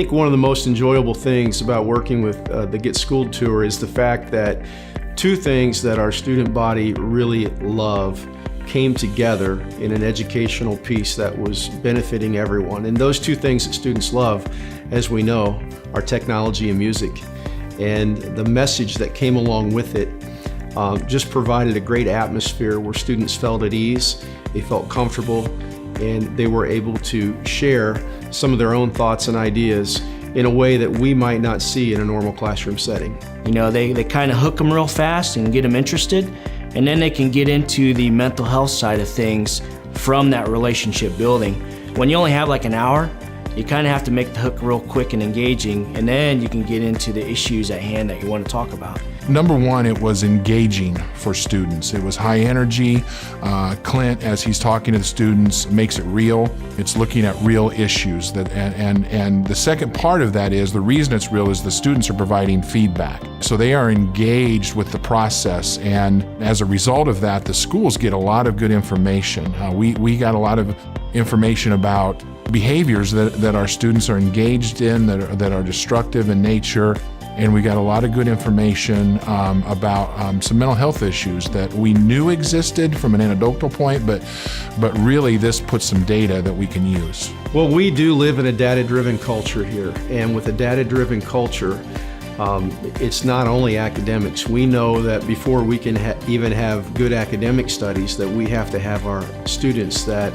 think one of the most enjoyable things about working with the Get Schooled Tour is the fact that two things that our student body really love came together in an educational piece that was benefiting everyone. And those two things that students love, as we know, are technology and music. And the message that came along with it just provided a great atmosphere where students felt at ease, they felt comfortable, and they were able to share some of their own thoughts and ideas in a way that we might not see in a normal classroom setting. You know, they kind of hook them real fast and get them interested, and then they can get into the mental health side of things from that relationship building. When you only have like an hour, you kind of have to make the hook real quick and engaging, and then you can get into the issues at hand that you want to talk about. Number one, it was engaging for students. It was high energy. Clint, as he's talking to the students, makes it real. It's looking at real issues. And the second part of that is, the reason it's real is the students are providing feedback. So they are engaged with the process, and as a result of that, the schools get a lot of good information. We got a lot of information about behaviors that our students are engaged in that are destructive in nature. And we got a lot of good information about some mental health issues that we knew existed from an anecdotal point, but really this puts some data that we can use. Well, we do live in a data-driven culture here, and with a data-driven culture, it's not only academics. We know that before we can even have good academic studies, that we have to have our students that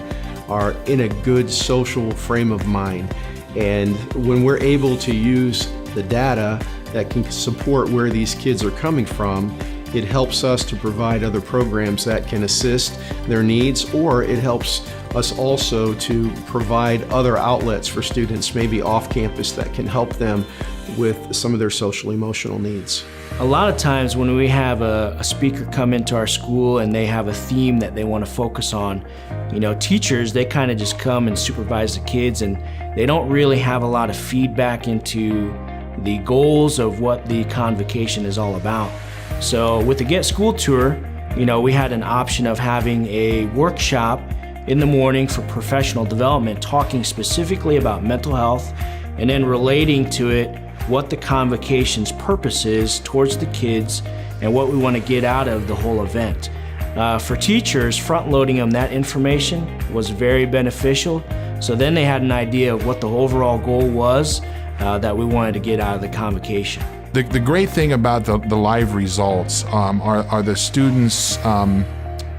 are in a good social frame of mind. And when we're able to use the data that can support where these kids are coming from, it helps us to provide other programs that can assist their needs, or it helps us also to provide other outlets for students, maybe off campus, that can help them with some of their social emotional needs. A lot of times when we have a speaker come into our school and they have a theme that they want to focus on, you know, teachers, they kind of just come and supervise the kids, and they don't really have a lot of feedback into the goals of what the convocation is all about. So with the Get Schooled Tour, you know, we had an option of having a workshop in the morning for professional development, talking specifically about mental health, and then relating to it what the convocation's purpose is towards the kids and what we want to get out of the whole event. For teachers, front-loading them that information was very beneficial, so then they had an idea of what the overall goal was that we wanted to get out of the convocation. The great thing about the live results are the students'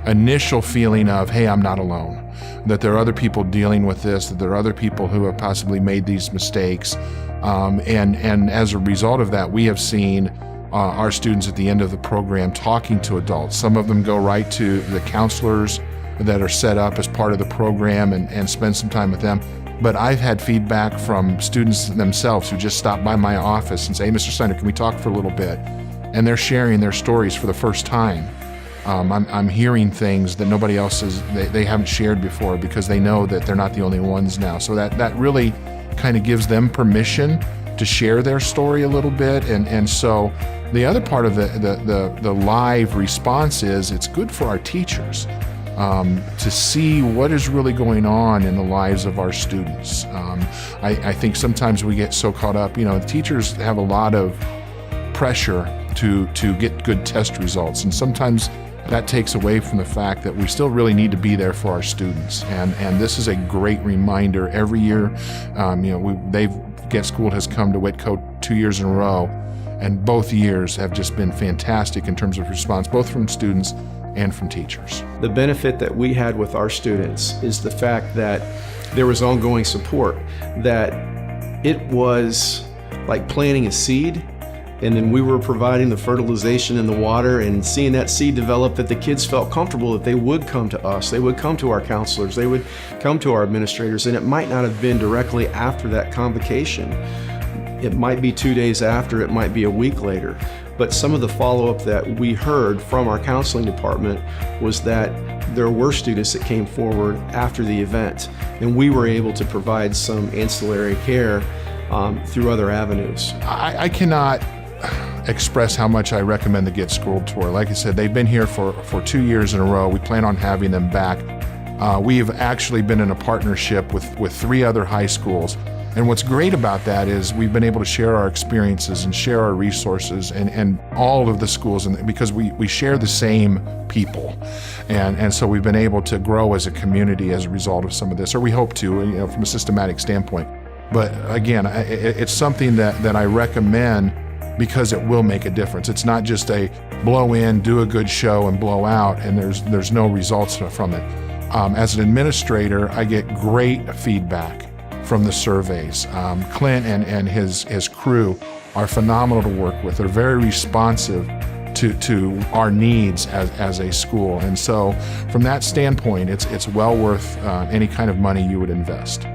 initial feeling of, hey, I'm not alone, that there are other people dealing with this, that there are other people who have possibly made these mistakes. And as a result of that, we have seen our students at the end of the program talking to adults. Some of them go right to the counselors that are set up as part of the program and spend some time with them. But I've had feedback from students themselves who just stop by my office and say, hey, Mr. Steiner, can we talk for a little bit? And they're sharing their stories for the first time. I'm hearing things that nobody else they haven't shared before, because they know that they're not the only ones now. So that really kind of gives them permission to share their story a little bit. And so the other part of the live response is, it's good for our teachers to see what is really going on in the lives of our students. I think sometimes we get so caught up, you know, the teachers have a lot of pressure to get good test results, and sometimes that takes away from the fact that we still really need to be there for our students. And this is a great reminder every year. You know, Get Schooled has come to Whitcote 2 years in a row, and both years have just been fantastic in terms of response, both from students and from teachers. The benefit that we had with our students is the fact that there was ongoing support, that it was like planting a seed, and then we were providing the fertilization in the water and seeing that seed develop, that the kids felt comfortable that they would come to us, they would come to our counselors, they would come to our administrators, and it might not have been directly after that convocation. It might be 2 days after, it might be a week later. But some of the follow-up that we heard from our counseling department was that there were students that came forward after the event, and we were able to provide some ancillary care through other avenues. I cannot express how much I recommend the Get Schooled Tour. Like I said, they've been here for 2 years in a row. We plan on having them back. We have actually been in a partnership with 3 other high schools, And what's great about that is we've been able to share our experiences and share our resources and all of the schools, and because we share the same people. And so we've been able to grow as a community as a result of some of this, or we hope to, from a systematic standpoint. But again, it's something that I recommend because it will make a difference. It's not just a blow in, do a good show, and blow out, and there's no results from it. As an administrator, I get great feedback from the surveys. Clint and his crew are phenomenal to work with. They're very responsive to our needs as a school. And so from that standpoint, it's well worth any kind of money you would invest.